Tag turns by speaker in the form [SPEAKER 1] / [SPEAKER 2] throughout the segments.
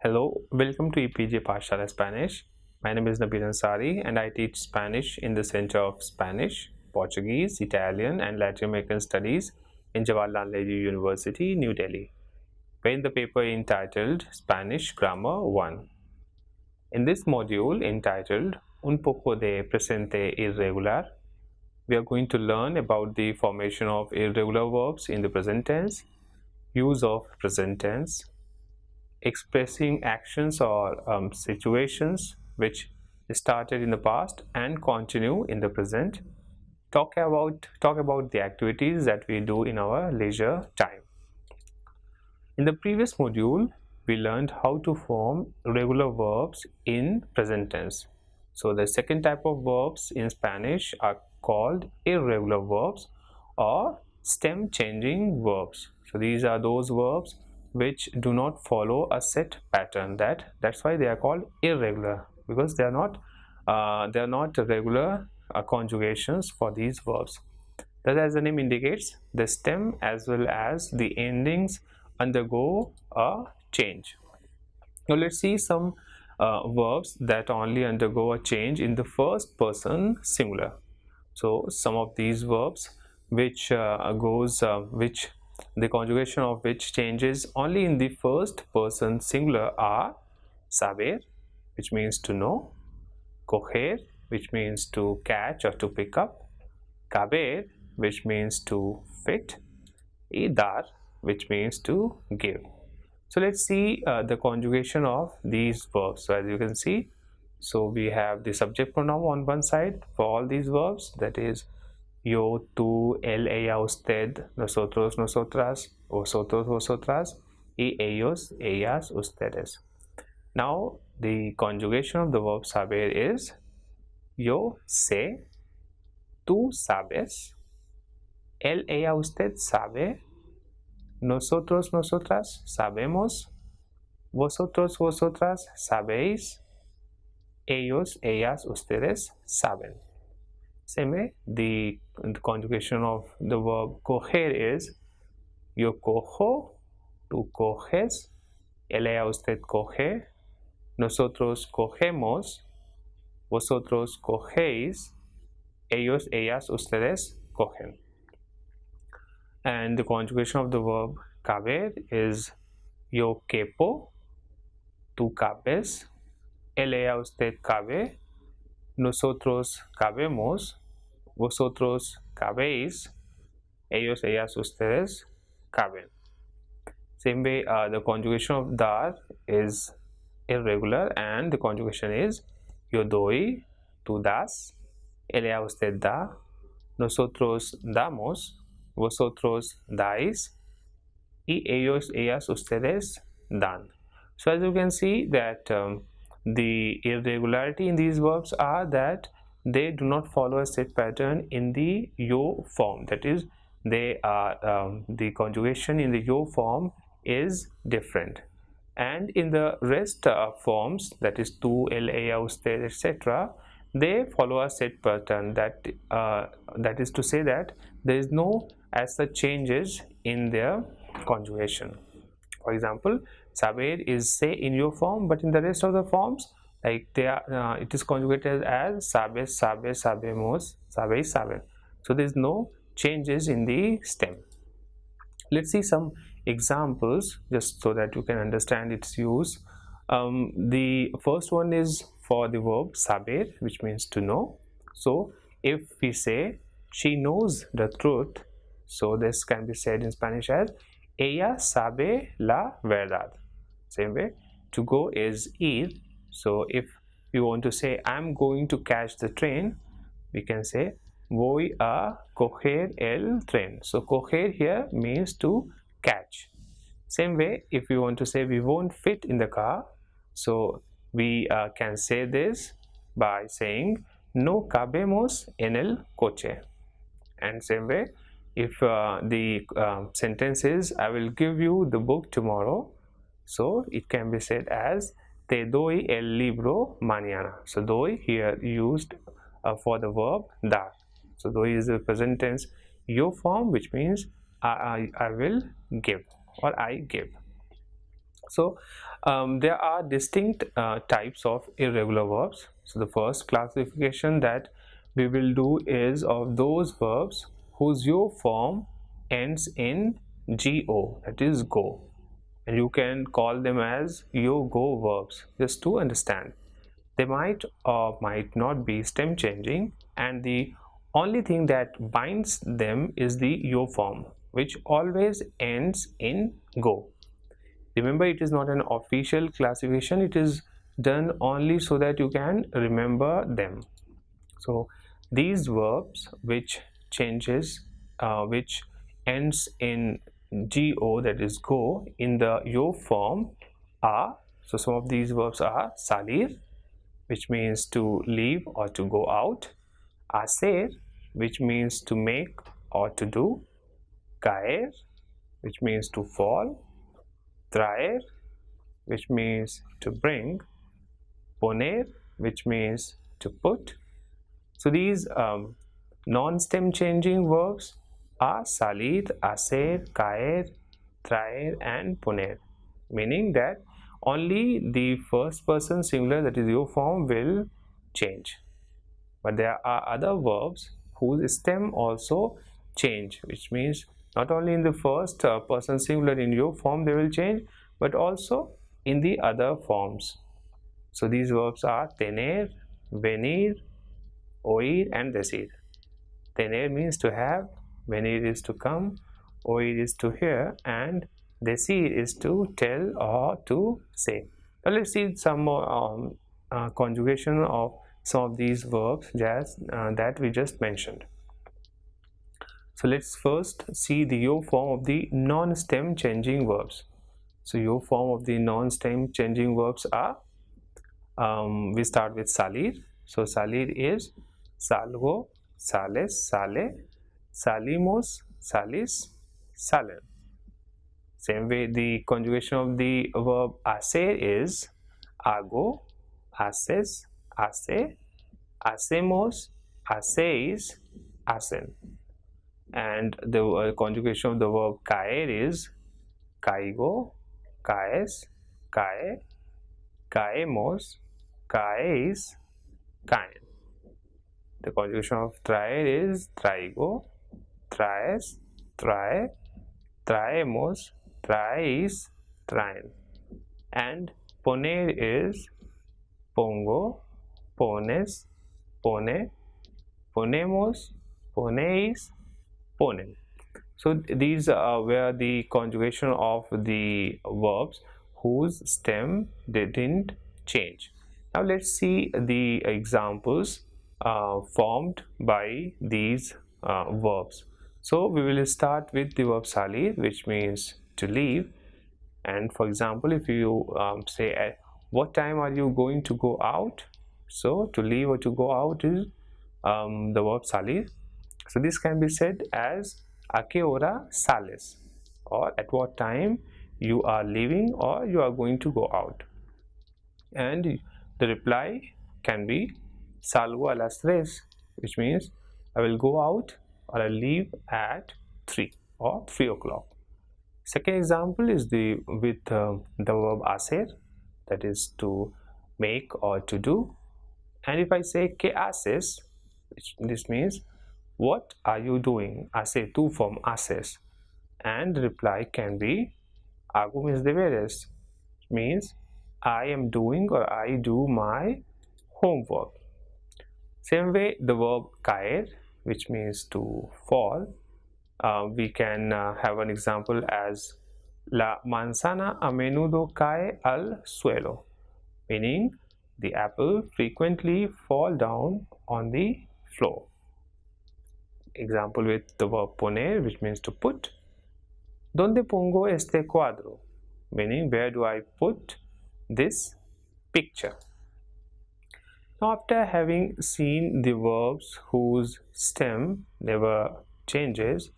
[SPEAKER 1] Hello, welcome to EPJ Pashala Spanish. My name is Nabil Ansari and I teach Spanish in the Center of Spanish, Portuguese, Italian and Latin American Studies in Jawaharlal Nehru University, New Delhi. We're in the paper entitled Spanish Grammar 1. In this module entitled Un poco de presente irregular, we are going to learn about the formation of irregular verbs in the present tense, use of present tense, expressing actions or situations which started in the past and continue in the present. Talk about the activities that we do in our leisure time. In the previous module, we learned how to form regular verbs in present tense. So the second type of verbs in Spanish are called irregular verbs or stem changing verbs. So these are those verbs which do not follow a set pattern. That's why they are called irregular, because they are not regular conjugations for these verbs. Thus, as the name indicates, the stem as well as the endings undergo a change. Now let's see some verbs that only undergo a change in the first person singular. So some of these verbs which the conjugation of which changes only in the first person singular are saber, which means to know, coger, which means to catch or to pick up, caber, which means to fit, y dar, which means to give. So let's see the conjugation of these verbs. So as you can see, so we have the subject pronoun on one side for all these verbs, that is yo, tú, él, ella, usted, nosotros, nosotras, vosotros, vosotras, y ellos, ellas, ustedes. Now the conjugation of the verb saber is yo sé, tú sabes, él, ella, usted sabe, nosotros, nosotras sabemos, vosotros, vosotras sabéis, ellos, ellas, ustedes saben. Same way, the conjugation of the verb coger is yo cojo, tú coges, él, ella, usted coge, nosotros cogemos, vosotros cogéis, ellos, ellas, ustedes cogen. And the conjugation of the verb caber is yo quepo, tú cabes, él, ella, usted cabe, nosotros cabemos, vosotros cabéis, ellos, ellas, ustedes caben. Same way, the conjugation of dar is irregular and the conjugation is yo doy, tú das, él, ella, usted da, nosotros damos, vosotros dais, y ellos, ellas, ustedes dan. So as you can see that the irregularity in these verbs are that they do not follow a set pattern in the yo form. That is, they are the conjugation in the yo form is different, and in the rest forms, that is tú, él, ella, usted, etc., they follow a set pattern. That is to say that there is no as such changes in their conjugation. For example, saber is say in your form, but in the rest of the forms, like they are, it is conjugated as sabes, sabe, sabemos, sabeis, saben. So there is no changes in the stem. Let's see some examples just so that you can understand its use. The first one is for the verb saber, which means to know. So if we say she knows the truth, so this can be said in Spanish as ella sabe la verdad. Same way, to go is ir. So if you want to say I'm going to catch the train, we can say voy a coger el tren. So coger here means to catch. Same way, if you want to say we won't fit in the car, so we can say this by saying no cabemos en el coche. And same way, if the sentence is I will give you the book tomorrow, so it can be said as te doy el libro mañana. So doy here used for the verb dar. So doy is the present tense yo form, which means I will give or I give. So there are distinct types of irregular verbs. So the first classification that we will do is of those verbs whose yo form ends in go, that is go, and you can call them as yo go verbs just to understand. They might or might not be stem changing, and the only thing that binds them is the yo form, which always ends in go. Remember, it is not an official classification, it is done only so that you can remember them. So these verbs which ends in go, that is go, in the yo form are, so some of these verbs are salir, which means to leave or to go out; hacer, which means to make or to do; caer, which means to fall; traer, which means to bring; poner, which means to put. So these non-stem changing verbs are salir, hacer, caer, traer and poner, meaning that only the first person singular, that is yo form, will change. But there are other verbs whose stem also change, which means not only in the first person singular in yo form they will change, but also in the other forms. So these verbs are tener, venir, oír and decir. Tener means to have, venir is to come, oír is to hear, and decir is to tell or to say. Now let's see some more conjugation of some of these verbs that we just mentioned. So let's first see the yo form of the non-stem changing verbs. So yo form of the non-stem changing verbs are, we start with salir. So salir is salgo, sales, sale, salimos, salis, salen. Same way, the conjugation of the verb hacer is hago, haces, hace, hacemos, hacéis, hacen. And the conjugation of the verb caer is caigo, caes, cae, caemos, caéis, caen. The conjugation of traer is traigo, traes, trae, traemos, traéis, traen. And poner is pongo, pones, pone, ponemos, ponéis, ponen. So these were the conjugation of the verbs whose stem didn't change. Now let's see the examples formed by these verbs. So we will start with the verb salir, which means to leave. And for example, if you say at what time are you going to go out, so to leave or to go out is the verb salir. So this can be said as a qué hora sales, or at what time you are leaving or you are going to go out. And the reply can be salgo a las 3, which means I will go out or I leave at 3 or 3 o'clock. Second example is with the verb hacer, that is to make or to do. And if I say ¿qué haces?, this means what are you doing? Hace tu from haces. And the reply can be hago mis deberes, means I am doing or I do my homework. Same way, the verb caer, which means to fall, we can have an example as la manzana a menudo cae al suelo, meaning the apple frequently fall down on the floor. Example with the verb poner, which means to put. ¿Dónde pongo este cuadro? Meaning, where do I put this picture? Now, after having seen the verbs whose stem never changes,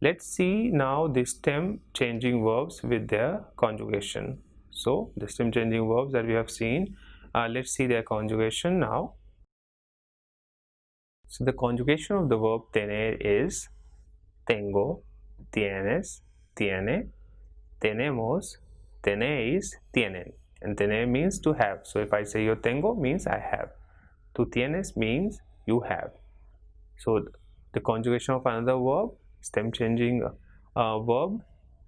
[SPEAKER 1] let's see now the stem changing verbs with their conjugation. So the stem changing verbs that we have seen, let's see their conjugation now. So the conjugation of the verb tener is tengo, tienes, tiene, tenemos, Tener is tienen, and tener means to have. So if I say yo tengo means I have. Tu tienes means you have. So the conjugation of another verb, stem changing verb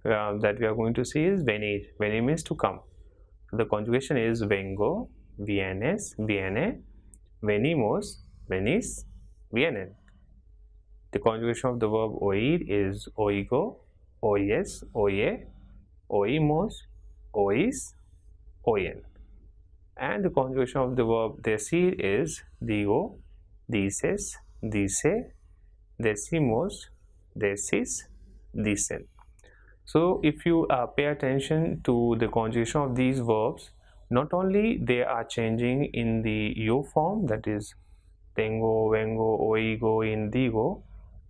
[SPEAKER 1] that we are going to see is venir. Venir means to come. The conjugation is vengo, vienes, viene, venimos, venís, vienen. The conjugation of the verb oír is oigo, oyes, oye, oímos, oís, oyen. And the conjugation of the verb decir is digo, dices, dice, decimos, decís, dicen. So if you pay attention to the conjugation of these verbs, not only they are changing in the yo form, that is tengo, vengo, oigo, indigo,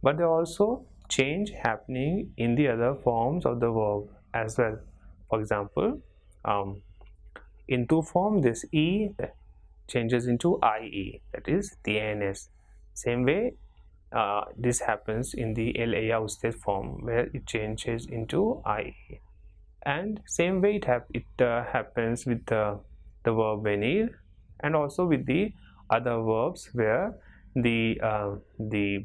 [SPEAKER 1] but they also change happening in the other forms of the verb as well. For example, in to form, this e changes into ie, that is tienes. Same way this happens in the el usted form, where it changes into ie, and same way it happens with the verb venir, and also with the other verbs where the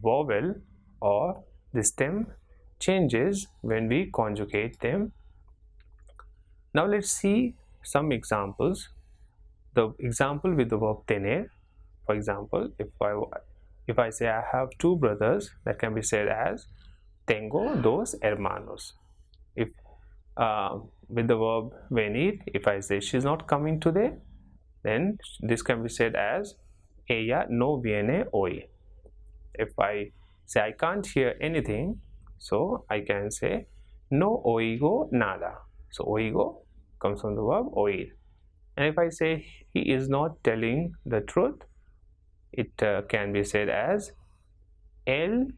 [SPEAKER 1] vowel or the stem changes when we conjugate them. Now let's see some examples. The example with the verb tener, for example, if I say I have two brothers, that can be said as tengo dos hermanos. If with the verb venir, if I say she's not coming today, then this can be said as ella no viene hoy. If I say I can't hear anything, so I can say no oigo nada. So oigo comes from the verb oír. And if I say he is not telling the truth, it can be said as él.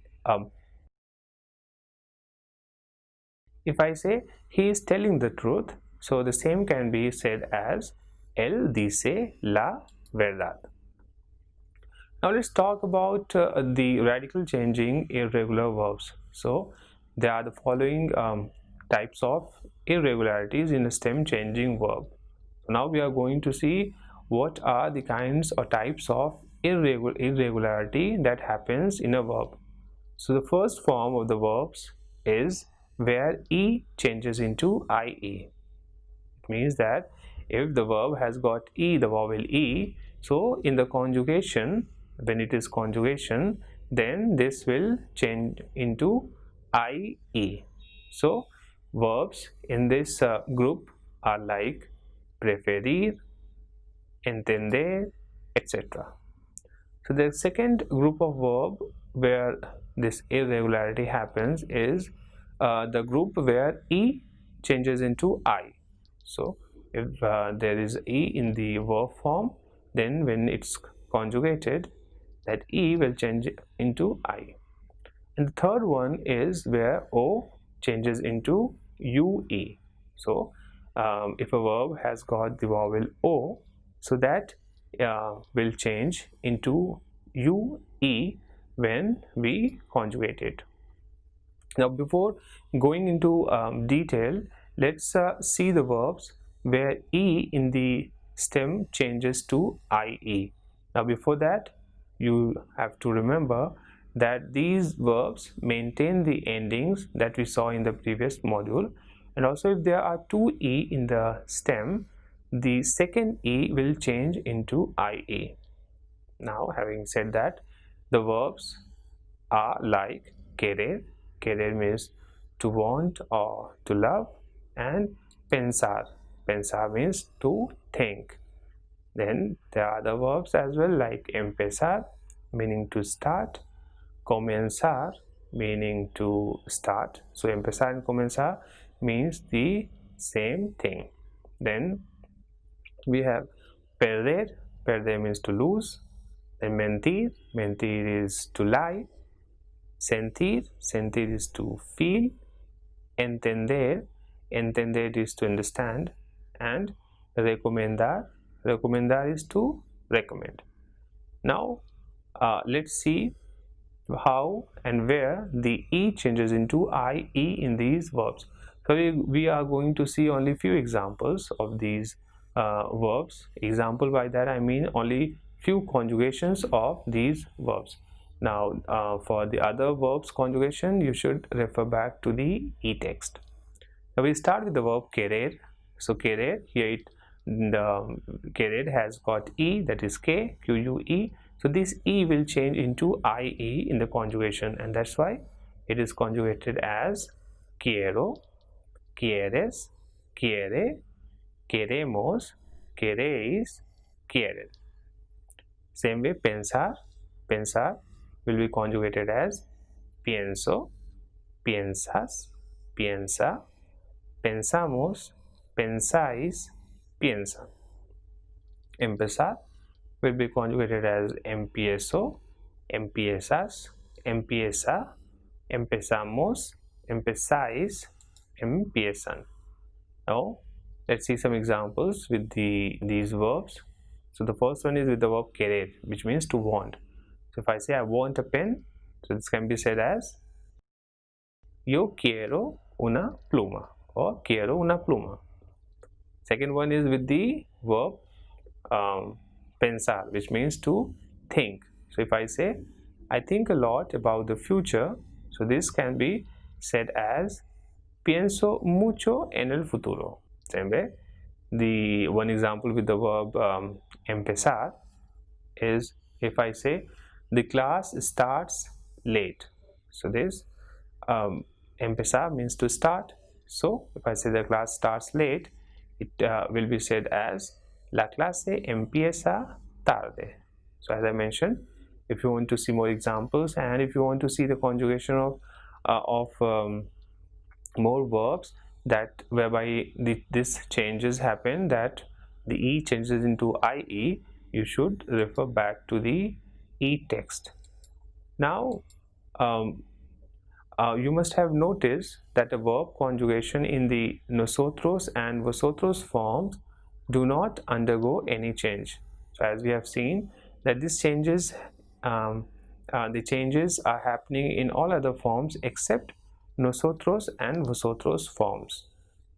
[SPEAKER 1] If I say he is telling the truth, so the same can be said as él dice la verdad. Now let's talk about the radical changing irregular verbs. So there are the following types of irregularities in a stem changing verb. Now we are going to see what are the kinds or types of irregularity that happens in a verb. So the first form of the verbs is where e changes into ie. It means that if the verb has got e, the vowel e, so in the conjugation, when it is conjugation, then this will change into ie. So verbs in this group are like preferir, entender, etc. So the second group of verb where this irregularity happens is the group where e changes into I. So if there is e in the verb form, then when it's conjugated, that e will change into I. And the third one is where o changes into ue. So if a verb has got the vowel o, so that will change into ue when we conjugate it. Now before going into detail, let's see the verbs where e in the stem changes to ie. Now before that, you have to remember that these verbs maintain the endings that we saw in the previous module, and also if there are two e in the stem, the second e will change into ie. Now having said that, the verbs are like querer. Querer means to want or to love, and pensar. Pensar means to think. Then there are other verbs as well, like empezar, meaning to start, comenzar, meaning to start. So empezar and comenzar means the same thing. Then we have perder. Perder means to lose. Then mentir. Mentir is to lie. Sentir. Sentir is to feel. Entender. Entender is to understand. And recomendar. Recomendar is to recommend. Now let's see how and where the e changes into ie in these verbs. So we are going to see only few examples of these verbs. Example, by that I mean only few conjugations of these verbs. Now for the other verbs conjugation, you should refer back to the e-text. Now we start with the verb querer. So querer, here the querer has got e, that is k, q-u-e. So this e will change into ie in the conjugation, and that's why it is conjugated as quiero, quieres, quiere, queremos, queréis, quieren. Same way, pensar, pensar will be conjugated as pienso, piensas, piensa, pensamos, pensáis, piensan. Empezar will be conjugated as empiezo, empiezas, empieza, empezamos, empezáis, empiezan. Now let's see some examples with these verbs. So the first one is with the verb querer, which means to want. So if I say I want a pen, so this can be said as yo quiero una pluma, or quiero una pluma. Second one is with the verb pensar, which means to think. So if I say I think a lot about the future, so this can be said as pienso mucho en el futuro. Same way, the one example with the verb empezar is if I say the class starts late. So this empezar means to start. So if I say the class starts late, it will be said as la clase empieza tarde. So as I mentioned, if you want to see more examples and if you want to see the conjugation of more verbs that whereby this changes happen, that the e changes into ie, you should refer back to the e-text. Now you must have noticed that the verb conjugation in the nosotros and vosotros forms do not undergo any change. So as we have seen that these changes the changes are happening in all other forms except nosotros and vosotros forms.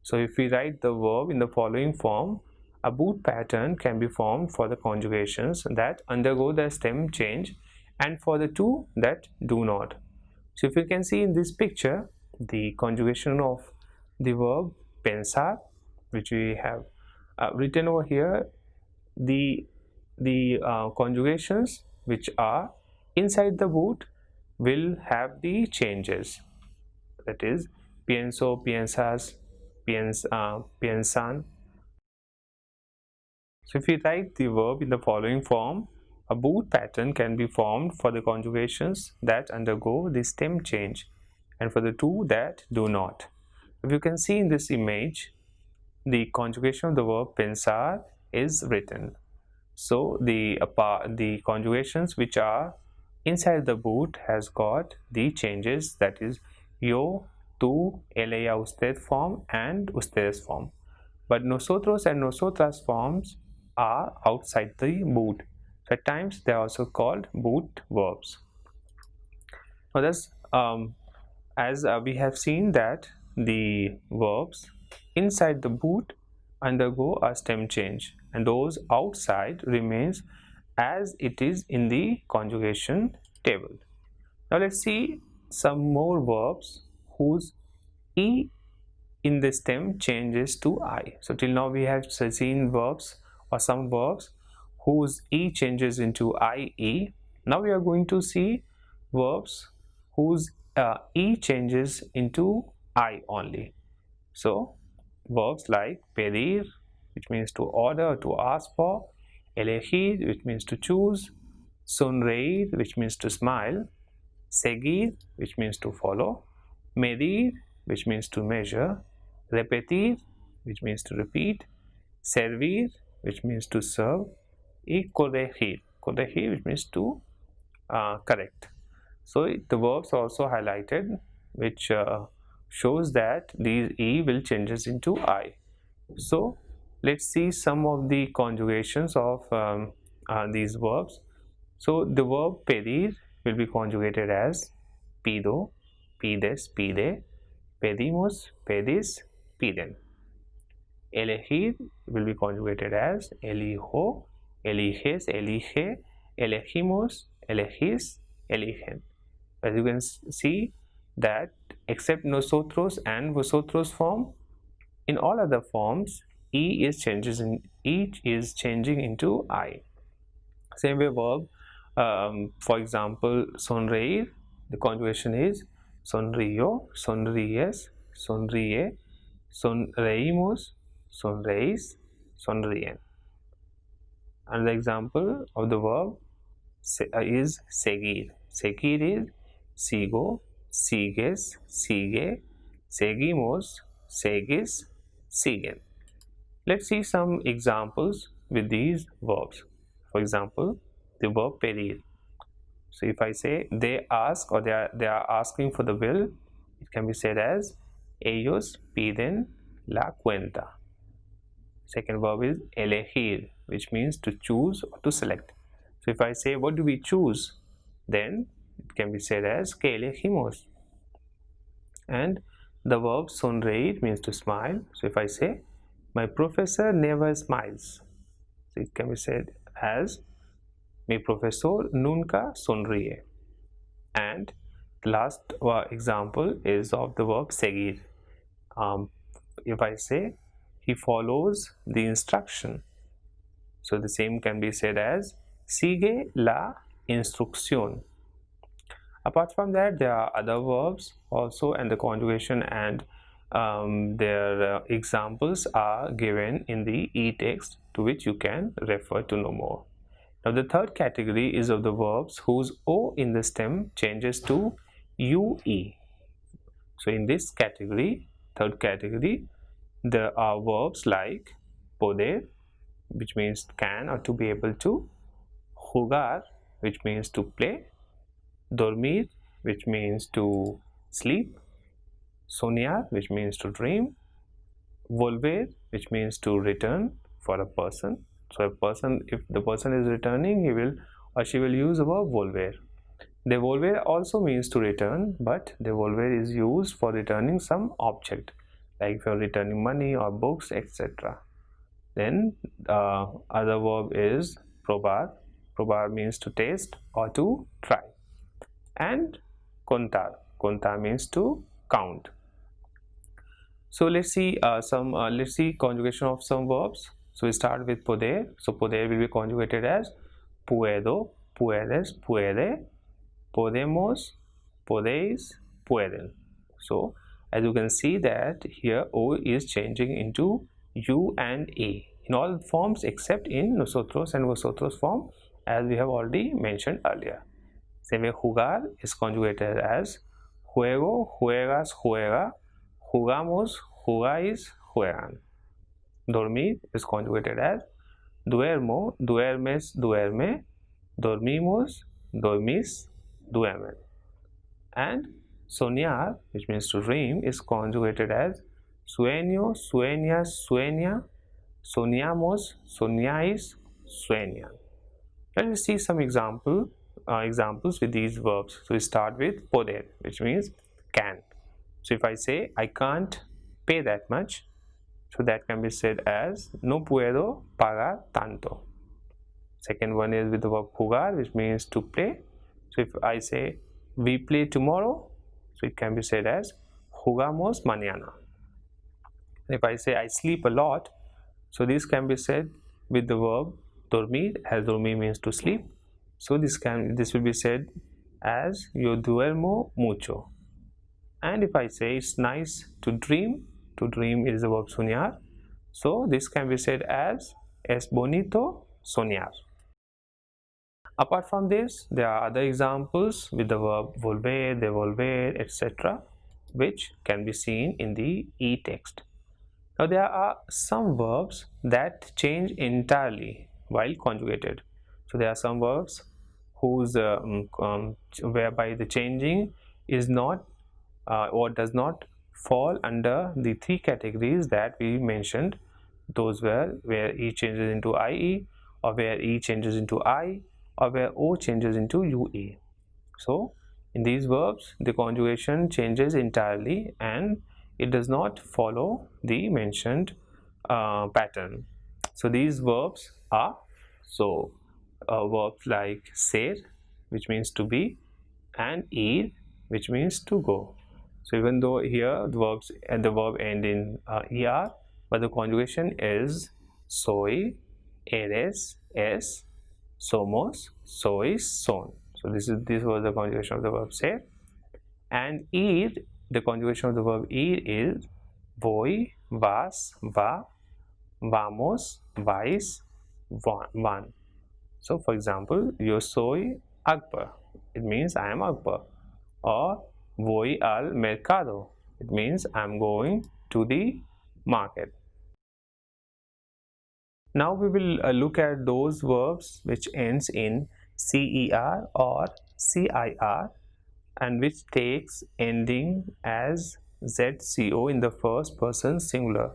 [SPEAKER 1] So if we write the verb in the following form, a boot pattern can be formed for the conjugations that undergo the stem change and for the two that do not. So if you can see in this picture, the conjugation of the verb pensar, which we have written over here, the conjugations which are inside the boot will have the changes, that is pienso, piensas, piensan. So if we write the verb in the following form, a boot pattern can be formed for the conjugations that undergo the stem change and for the two that do not. If you can see in this image, the conjugation of the verb pensar is written. So the conjugations which are inside the boot has got the changes, that is yo, tú, ella, usted form and ustedes form. But nosotros and nosotras forms are outside the boot. So at times they are also called boot verbs. Now thus as we have seen that the verbs inside the boot undergo a stem change and those outside remains as it is in the conjugation table. Now let's see some more verbs whose e in the stem changes to I. So till now we have seen verbs or some verbs whose e changes into ie. Now we are going to see verbs whose e changes into I only. So verbs like pedir, which means to order or to ask for, elegir, which means to choose, sonreír, which means to smile, seguir, which means to follow, medir, which means to measure, repetir, which means to repeat, servir, which means to serve, y corregir, corregir, which means to correct. So the verbs are also highlighted, which shows that these e will changes into I. So let's see some of the conjugations of these verbs. So the verb pedir will be conjugated as pido, pides, pide, pedimos, pedis, piden. Elegir will be conjugated as elijo, eliges, elige, elegimos, elegís, eligen. As you can see that except nosotros and vosotros form, in all other forms each is changing into I. Same way verb, for example, sonreír, the conjugation is sonrío, sonríes, sonríe, sonreímos, sonreís, sonríen. Another example of the verb is seguir. Seguir is sigo, sigues, sigue, seguimos, seguis, siguen. Let's see some examples with these verbs. For example, the verb pedir. So if I say they ask or they are asking for the bill, it can be said as ellos piden la cuenta. Second verb is elegir, which means to choose or to select. So if I say what do we choose, then it can be said as que elegimos. And the verb sonreír means to smile. So if I say my professor never smiles, so it can be said as mi profesor nunca sonríe. And the last example is of the verb seguir. If I say he follows the instruction, so the same can be said as sigue la instrucción. Apart from that, there are other verbs also, and the conjugation and their examples are given in the e-text, to which you can refer to know more. Now the third category is of the verbs whose O in the stem changes to UE. So in this category, third category, there are verbs like poder, which means can or to be able to, jugar, which means to play, dormir, which means to sleep, soñar, which means to dream, volver, which means to return for a person. So a person, if the person is returning, he will or she will use the verb volver. Devolver also means to return, but devolver is used for returning some object, like if you are returning money or books, etc. Then other verb is probar. Probar means to taste or to try. And contar. Contar means to count. So let's see conjugation of some verbs. So we start with poder. So poder will be conjugated as puedo, puedes, puede, podemos, podéis, pueden. So as you can see that here O is changing into U and A in all forms except in nosotros and vosotros form, as we have already mentioned earlier. Same way jugar is conjugated as juego, juegas, juega, jugamos, jugáis, juegan. Dormir is conjugated as duermo, duermes, duerme, dormimos, dormís, duermen. And soñar, which means to dream, is conjugated as sueño, sueñas, sueña, soñamos, soñáis, sueñan. Let us see some examples with these verbs. So we start with poder, which means can. So if I say I can't pay that much, so that can be said as no puedo pagar tanto. Second one is with the verb jugar, which means to play. So if I say we play tomorrow, so it can be said as jugamos mañana. If I say I sleep a lot, so this can be said with the verb dormir, as dormir means to sleep. So this will be said as yo duermo mucho. And if I say it's nice to dream is the verb soñar. So this can be said as es bonito soñar. Apart from this, there are other examples with the verb volver, devolver, etc., which can be seen in the e-text. Now there are some verbs that change entirely while conjugated. So there are some verbs whose whereby the changing is not or does not fall under the three categories that we mentioned. Those were where E changes into IE, or where E changes into I, or where O changes into UE. So In these verbs, the conjugation changes entirely and it does not follow the mentioned pattern. So these verbs are verbs like ser, which means to be, and ir, which means to go. So even though here the verbs and the verb end in er, but the conjugation is soy, eres, es, somos, sois, son. So this was the conjugation of the verb ser. And ir, the conjugation of the verb ir is voy, vas, va, vamos, vais, van. So for example, yo soy Akbar, it means I am Akbar. Or voy al mercado, it means I am going to the market. Now we will look at those verbs which ends in cer or cir and which takes ending as zco in the first person singular.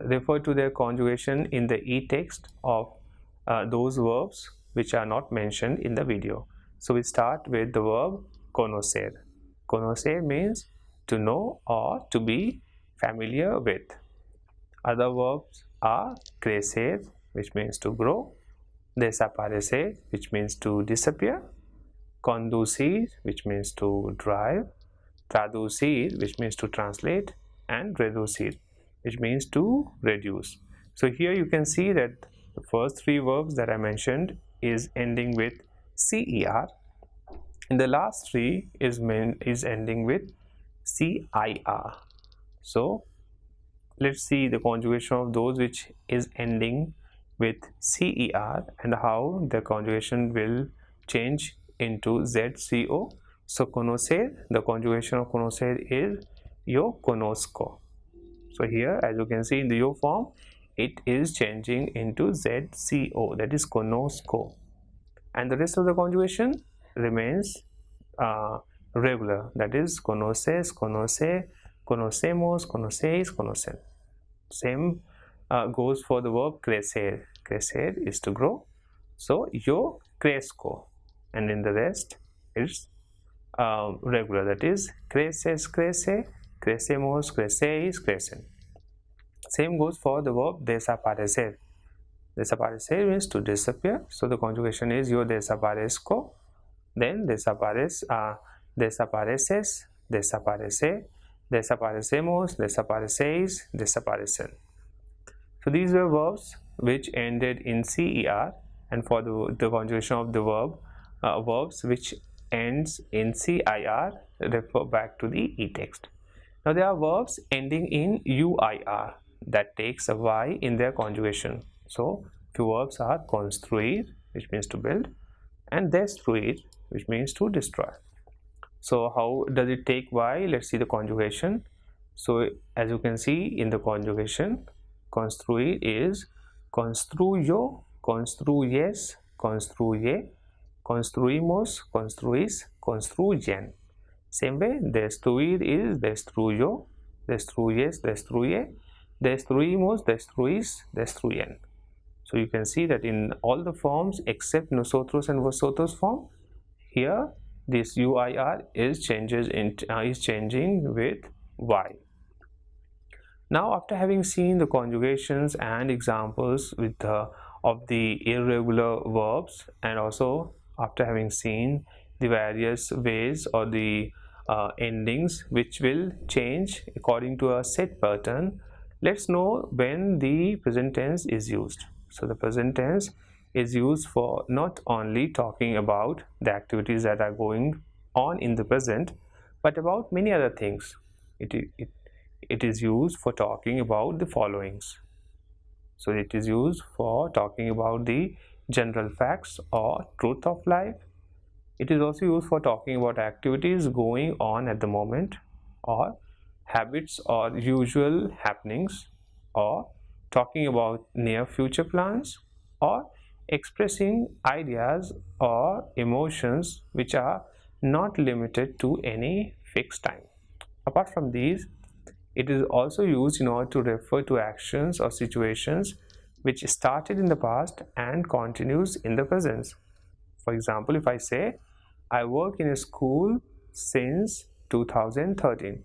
[SPEAKER 1] Refer to their conjugation in the e-text of those verbs which are not mentioned in the video. So we start with the verb conocer. Conocer means to know or to be familiar with. Other verbs are crecer, which means to grow, desaparecer, which means to disappear, conducir, which means to drive, traducir, which means to translate, and reducir, which means to reduce. So here you can see that the first three verbs that I mentioned is ending with cer, and the last three is ending with cir. So let's see the conjugation of those which is ending with cer and how the conjugation will change into zco. So conocer, the conjugation of conocer is yo conozco. So here, as you can see in the yo form, it is changing into zco, that is conozco, and the rest of the conjugation remains regular, that is conoces, conoce, conocemos, conocéis, conocen. Same goes for the verb crecer. Crecer is to grow, so yo crezco, and in the rest it's regular, that is creces, crece, crecemos, crecéis, crecen. Same goes for the verb desaparecer. Desaparecer means to disappear, so the conjugation is yo desaparezco, then desapareces, desaparece, desaparecemos, desaparecéis, desaparecen. So these were verbs which ended in cer, and for the conjugation of the verbs which ends in cir, refer back to the e-text. Now there are verbs ending in uir that takes a y in their conjugation. So two verbs are construir, which means to build, and destruir, which means to destroy. So how does it take y? Let's see the conjugation. So as you can see in the conjugation, construir is construyo, construyes, construye, construimos, construís, construyen. Same way, destruir is destruyo, destruyes, destruye, destruimos, destruís, destruyen. So you can see that in all the forms except nosotros and vosotros form, here this uir is changing with y. Now after having seen the conjugations and examples of the irregular verbs, and also after having seen the various ways or the endings which will change according to a set pattern, let's know when the present tense is used. So the present tense is used for not only talking about the activities that are going on in the present, but about many other things. It is used for talking about the followings. So it is used for talking about the general facts or truth of life. It is also used for talking about activities going on at the moment, or habits or usual happenings, or talking about near future plans, or expressing ideas or emotions which are not limited to any fixed time. Apart from these, it is also used in order to refer to actions or situations which started in the past and continues in the present. For example, if I say I work in a school since 2013.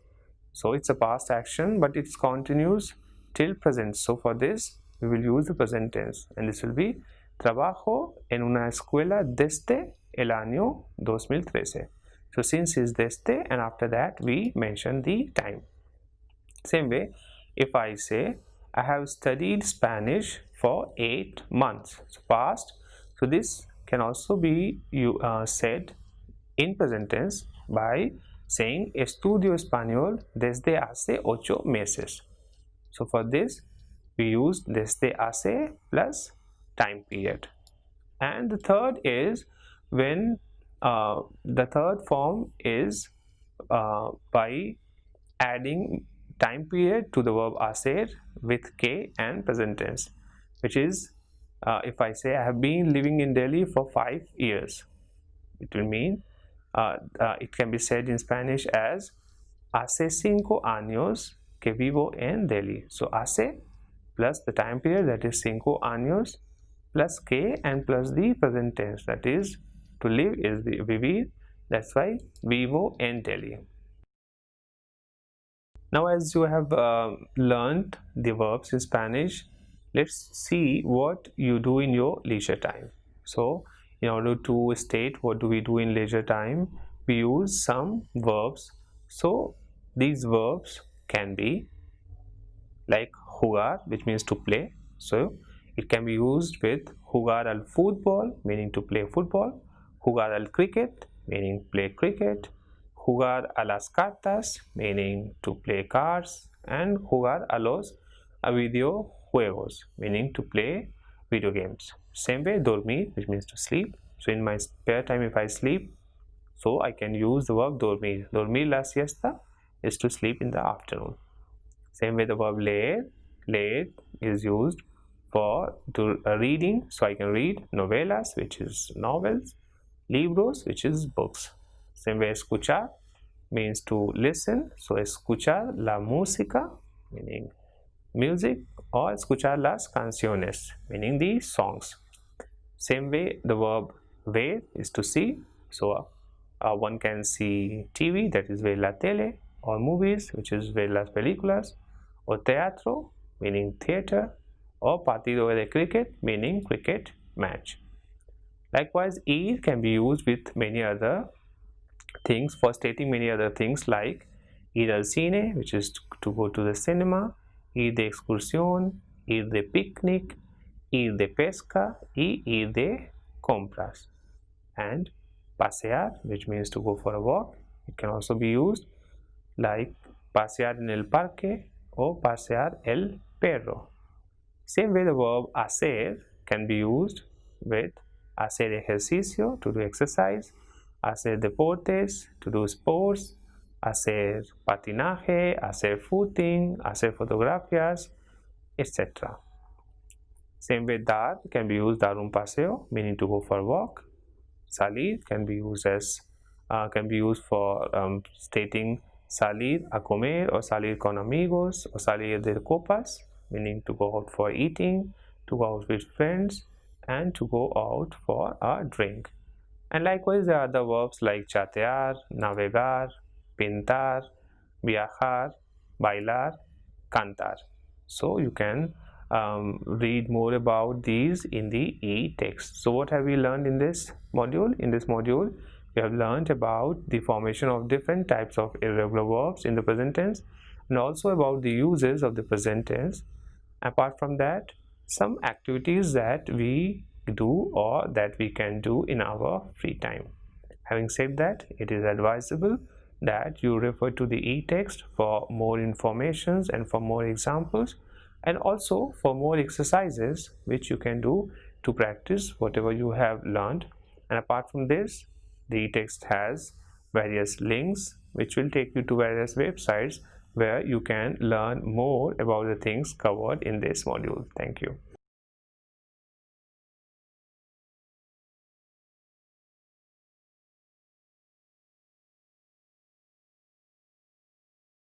[SPEAKER 1] So it's a past action, but it continues till present. So for this, we will use the present tense, and this will be trabajo en una escuela desde el año 2013. So since is desde, and after that we mention the time. Same way, if I say I have studied Spanish for 8 months, so past. So this can also be said in present tense by saying estudio español desde hace 8 meses. So for this we use desde hace plus time period. And the third is when the third form is by adding time period to the verb hacer with K and present tense, which is if I say I have been living in Delhi for 5 years, it will mean it can be said in Spanish as hace 5 años que vivo en Delhi. So hace plus the time period, that is 5 años, plus que and plus the present tense, that is to live is the vivir, that's why vivo en Delhi. Now as you have learned the verbs in Spanish, let's see what you do in your leisure time. So in order to state what do we do in leisure time, we use some verbs. So these verbs can be like jugar, which means to play. So it can be used with jugar al fútbol, meaning to play football, jugar al cricket, meaning play cricket, jugar a las cartas, meaning to play cards, and jugar a los videojuegos, meaning to play video games. Same way, dormir, which means to sleep. So in my spare time, if I sleep, so I can use the verb dormir. Dormir la siesta is to sleep in the afternoon. Same way, the verb leer, leer is used for reading. So I can read novelas, which is novels, libros, which is books. Same way, escuchar means to listen. So escuchar la música, meaning music, or escuchar las canciones, meaning the songs. Same way, the verb ver is to see. So one can see TV, that is ver la tele, or movies, which is ver las películas, or teatro, meaning theater, or partido de cricket, meaning cricket match. Likewise, ir can be used with many other things for stating many other things, like ir al cine, which is to go to the cinema, ir de excursión, ir de picnic, ir de pesca, y ir de compras. And pasear, which means to go for a walk, it can also be used like pasear en el parque or pasear el perro. Same way, the verb hacer can be used with hacer ejercicio, to do exercise, hacer deportes, to do sports, hacer patinaje, hacer footing, hacer fotografías, etc. Same way, dar can be used, dar un paseo, meaning to go for a walk. Salir can be used as for stating salir a comer, or salir con amigos, or salir de copas, meaning to go out for eating, to go out with friends, and to go out for a drink. And likewise, there are other verbs like chatear, navegar, pintar, viajar, bailar, cantar. So you can read more about these in the e-text. So what have we learned in this module? In this module, we have learned about the formation of different types of irregular verbs in the present tense, and also about the uses of the present tense. Apart from that, some activities that we do or that we can do in our free time. Having said that, it is advisable that you refer to the e-text for more informations and for more examples, and also for more exercises which you can do to practice whatever you have learned. And apart from this, the e-text has various links which will take you to various websites where you can learn more about the things covered in this module. Thank you.